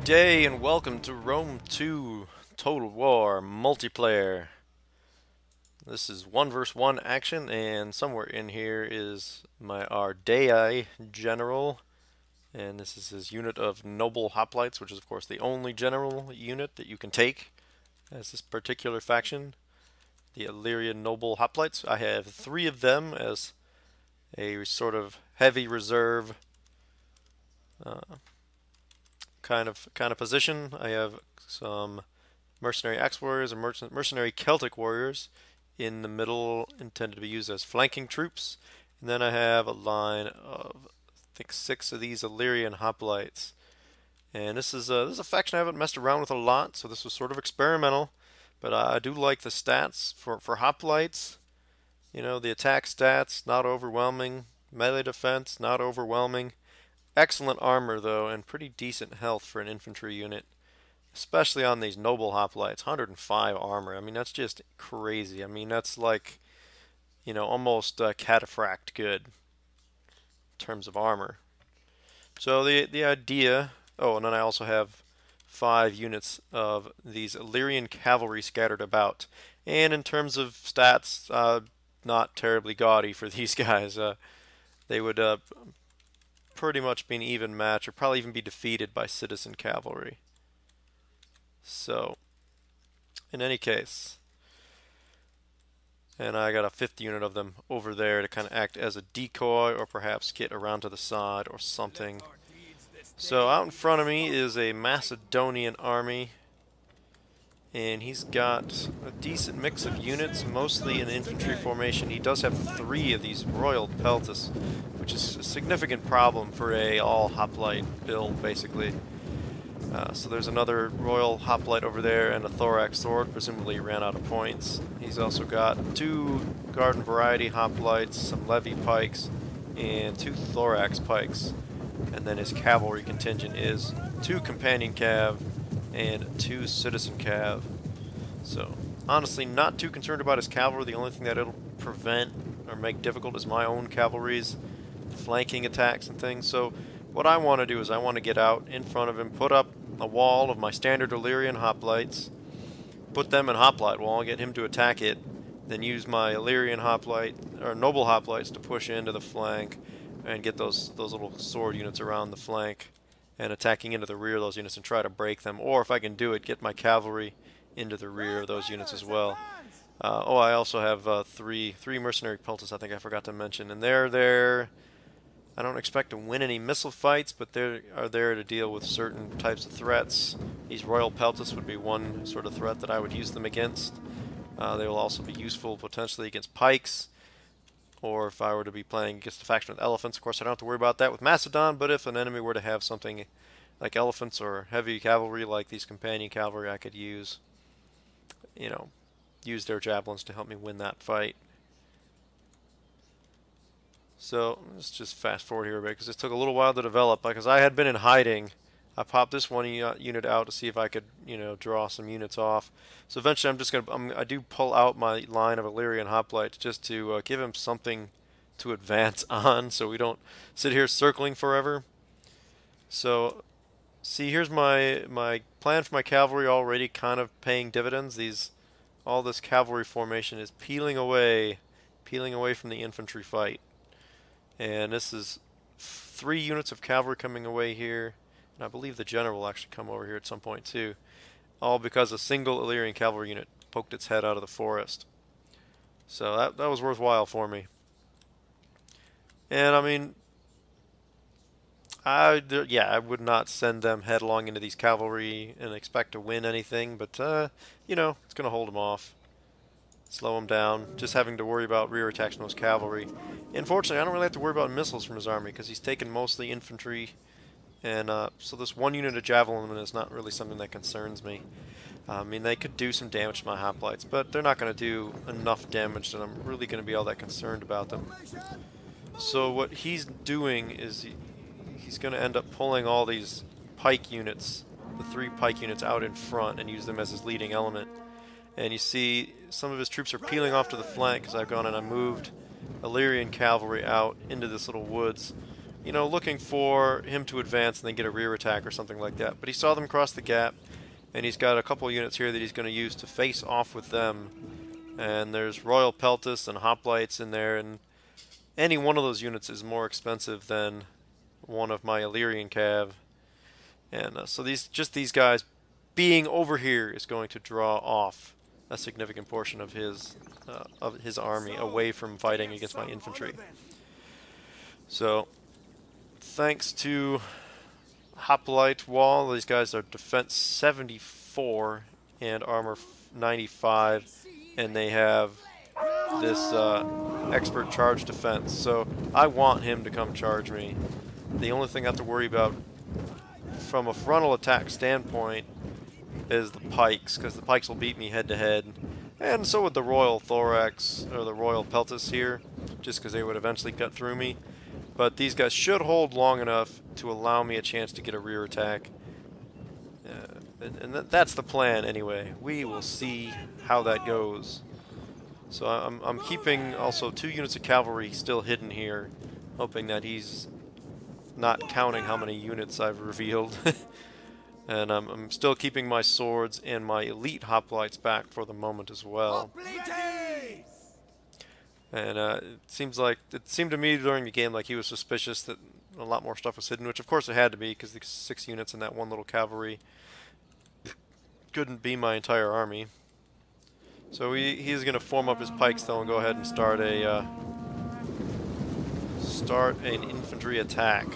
day and welcome to Rome 2 Total War multiplayer. This is 1 vs 1 action, and somewhere in here is my Ardiaei general, and this is his unit of noble hoplites, which is of course the only general unit that you can take as this particular faction, the Illyrian noble hoplites. I have 3 of them as a sort of heavy reserve uh, kind of position. I have some mercenary axe warriors and mercenary Celtic warriors in the middle, intended to be used as flanking troops. And then I have a line of, I think, 6 of these Illyrian hoplites. And this is a faction I haven't messed around with a lot, so this was sort of experimental. But I do like the stats for hoplites. You know, the attack stats, not overwhelming. Melee defense, not overwhelming. Excellent armor, though, and pretty decent health for an infantry unit, especially on these noble hoplites. 105 armor. I mean, that's just crazy. I mean, that's like, you know, almost cataphract good in terms of armor. So the idea... Oh, and then I also have 5 units of these Illyrian cavalry scattered about. And in terms of stats, not terribly gaudy for these guys. They would pretty much be an even match, or probably even be defeated by citizen cavalry. So, in any case, and I got a 5th unit of them over there to kind of act as a decoy, or perhaps get around to the side or something. So out in front of me is a Macedonian army, and he's got a decent mix of units, mostly in infantry formation. He does have 3 of these royal peltis, which is a significant problem for a all hoplite build, basically. So there's another royal hoplite over there and a thorax sword, presumably he ran out of points. He's also got 2 garden variety hoplites, some levy pikes, and 2 thorax pikes. And then his cavalry contingent is 2 companion cav and 2 citizen cav. So honestly, not too concerned about his cavalry. The only thing that it'll prevent or make difficult is my own cavalry's flanking attacks and things. So what I want to do is I want to get out in front of him, put up a wall of my standard Illyrian hoplites, put them in hoplite wall, get him to attack it, then use my Illyrian hoplite or noble hoplites to push into the flank and get those little sword units around the flank and attacking into the rear of those units and try to break them. Or if I can do it, get my cavalry into the rear of those units as well. I also have three mercenary peltas, I think I forgot to mention, and they're there. I don't expect to win any missile fights, but they are there to deal with certain types of threats. These royal peltas would be one sort of threat that I would use them against. They will also be useful potentially against pikes, or if I were to be playing against a faction with elephants. Of course, I don't have to worry about that with Macedon, but if an enemy were to have something like elephants or heavy cavalry like these companion cavalry, I could use, you know, use their javelins to help me win that fight. So let's just fast forward here a bit, because this took a little while to develop, because I had been in hiding. I popped this one unit out to see if I could, you know, draw some units off. So eventually I do pull out my line of Illyrian hoplites just to give him something to advance on, so we don't sit here circling forever. So see, here's my plan for my cavalry, already kind of paying dividends. All this cavalry formation is peeling away from the infantry fight. And this is 3 units of cavalry coming away here, and I believe the general will actually come over here at some point too, all because a single Illyrian cavalry unit poked its head out of the forest. So that was worthwhile for me. And I mean, I would not send them headlong into these cavalry and expect to win anything, but you know, it's going to hold them off, slow them down, just having to worry about rear attacks from those cavalry. Unfortunately, I don't really have to worry about missiles from his army, because he's taken mostly infantry, and so this 1 unit of javelin is not really something that concerns me. I mean, they could do some damage to my hoplites, but they're not going to do enough damage that I'm really going to be all that concerned about them. So what he's doing is he's going to end up pulling all these pike units, the 3 pike units, out in front and use them as his leading element. And you see some of his troops are peeling off to the flank, because I've gone and I moved Illyrian cavalry out into this little woods. you know, looking for him to advance and then get a rear attack or something like that. But he saw them cross the gap, and he's got a couple units here that he's going to use to face off with them. And there's Royal Peltis and Hoplites in there, and any one of those units is more expensive than one of my Illyrian cav. And so these guys being over here is going to draw off a significant portion of his army away from fighting against my infantry. So thanks to Hoplite wall, these guys are defense 74 and armor 95, and they have this expert charge defense. So I want him to come charge me. The only thing I have to worry about from a frontal attack standpoint is the pikes, because the pikes will beat me head to head, and so would the Royal Thorax or the Royal Peltis here, just because they would eventually cut through me. But these guys should hold long enough to allow me a chance to get a rear attack. And that's the plan anyway. We will see how that goes. So I'm keeping also 2 units of cavalry still hidden here, hoping that he's not counting how many units I've revealed. And I'm still keeping my swords and my elite hoplites back for the moment as well. And it seemed to me during the game like he was suspicious that a lot more stuff was hidden, which of course it had to be, because the 6 units in that one little cavalry couldn't be my entire army. So he's going to form up his pikes though and go ahead and start an infantry attack.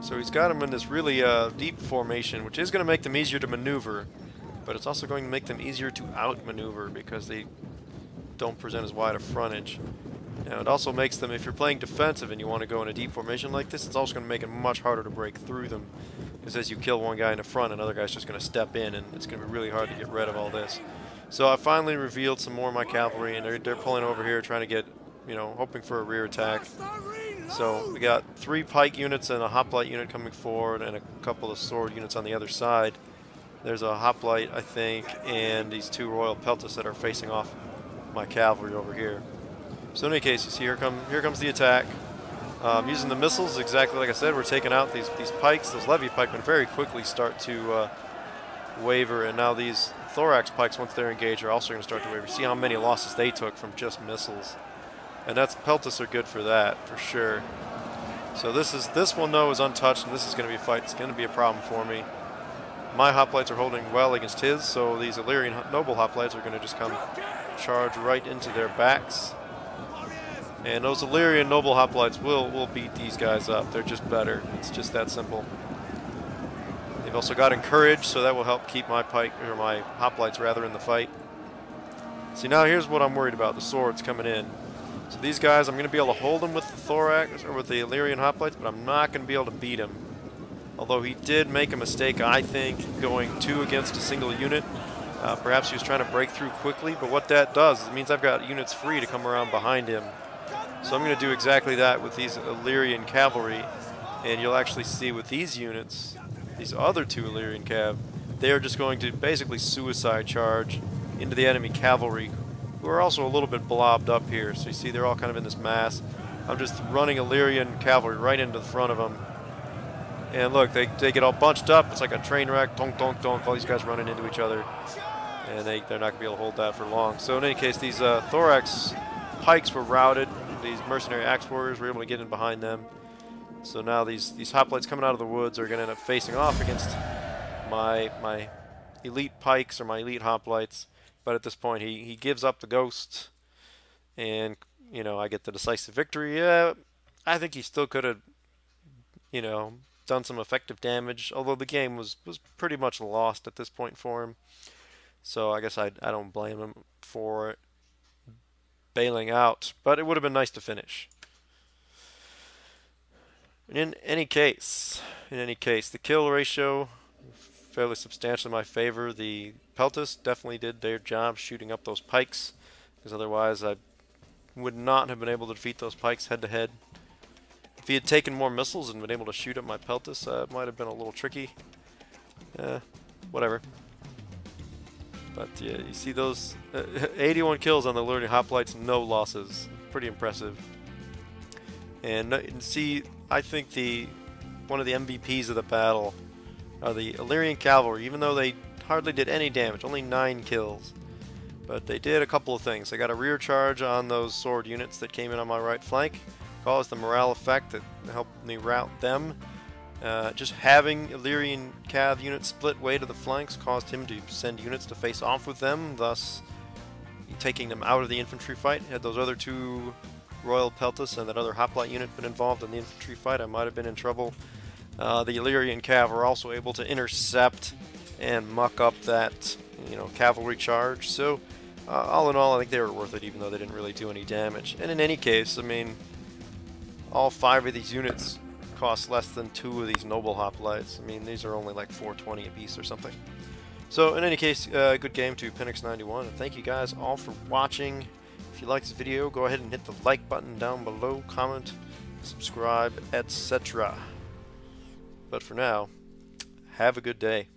So he's got them in this really deep formation, which is going to make them easier to maneuver, but it's also going to make them easier to outmaneuver because they don't present as wide a frontage. Now it also makes them, if you're playing defensive and you want to go in a deep formation like this, it's also going to make it much harder to break through them, because as you kill one guy in the front, another guy's just going to step in, and it's going to be really hard to get rid of all this. So I finally revealed some more of my cavalry, and they're pulling over here trying to get, you know, hoping for a rear attack. So we got 3 pike units and a hoplite unit coming forward, and a couple of sword units on the other side. There's a hoplite, I think, and these 2 Royal Peltis that are facing off my cavalry over here. So in any case, you see here comes the attack. Using the missiles, exactly like I said, we're taking out these pikes. Those levy pikemen very quickly start to waver, and now these thorax pikes, once they're engaged, are also going to start to waver. See how many losses they took from just missiles. And Peltis are good for that, for sure. So this one though is untouched, and this is going to be a fight. It's going to be a problem for me. My hoplites are holding well against his, so these Illyrian noble hoplites are going to just come charge right into their backs. And those Illyrian noble hoplites will beat these guys up. They're just better. It's just that simple. They've also got encourage, so that will help keep my my hoplites rather in the fight. See, now here's what I'm worried about: the swords coming in. So these guys, I'm going to be able to hold them with the thorax or with the Illyrian hoplites, but I'm not going to be able to beat him. Although he did make a mistake, I think, going 2 against a single unit. Perhaps he was trying to break through quickly, but what that does is it means I've got units free to come around behind him. So I'm going to do exactly that with these Illyrian cavalry, and you'll actually see with these units, these other 2 Illyrian cav, they are just going to basically suicide charge into the enemy cavalry, who are also a little bit blobbed up here. So you see they're all kind of in this mass. I'm just running Illyrian cavalry right into the front of them. And look, they get all bunched up. It's like a train wreck. Donk, donk, donk. All these guys running into each other. And they're not going to be able to hold that for long. So in any case, these thorax pikes were routed. These mercenary axe warriors were able to get in behind them. So now these hoplites coming out of the woods are going to end up facing off against my elite pikes or my elite hoplites. But at this point, he gives up the ghost, and, you know, I get the decisive victory. Yeah, I think he still could have, you know, done some effective damage, although the game was pretty much lost at this point for him. So I guess I don't blame him for bailing out, but it would have been nice to finish. In any case, the kill ratio fairly substantially in my favor. The Peltis definitely did their job shooting up those pikes, because otherwise I would not have been able to defeat those pikes head to head. If he had taken more missiles and been able to shoot up my Peltis, it might have been a little tricky. Whatever. But yeah, you see those 81 kills on the Illyrian hoplites, no losses. pretty impressive. And see, I think one of the MVPs of the battle are the Illyrian cavalry, even though they hardly did any damage, only 9 kills. But they did a couple of things. They got a rear charge on those sword units that came in on my right flank, caused the morale effect that helped me rout them. Just having Illyrian cav units split way to the flanks caused him to send units to face off with them, thus taking them out of the infantry fight. Had those other 2 Royal Peltas and that other Hoplite unit been involved in the infantry fight, I might have been in trouble. The Illyrian cav were also able to intercept and muck up that, cavalry charge. So all in all, I think they were worth it, even though they didn't really do any damage. And in any case, I mean, all 5 of these units cost less than 2 of these noble hoplites. I mean, these are only like 420 apiece or something. So in any case, good game to Penix91, and thank you guys all for watching. If you liked this video, go ahead and hit the like button down below, comment, subscribe, etc. But for now, have a good day.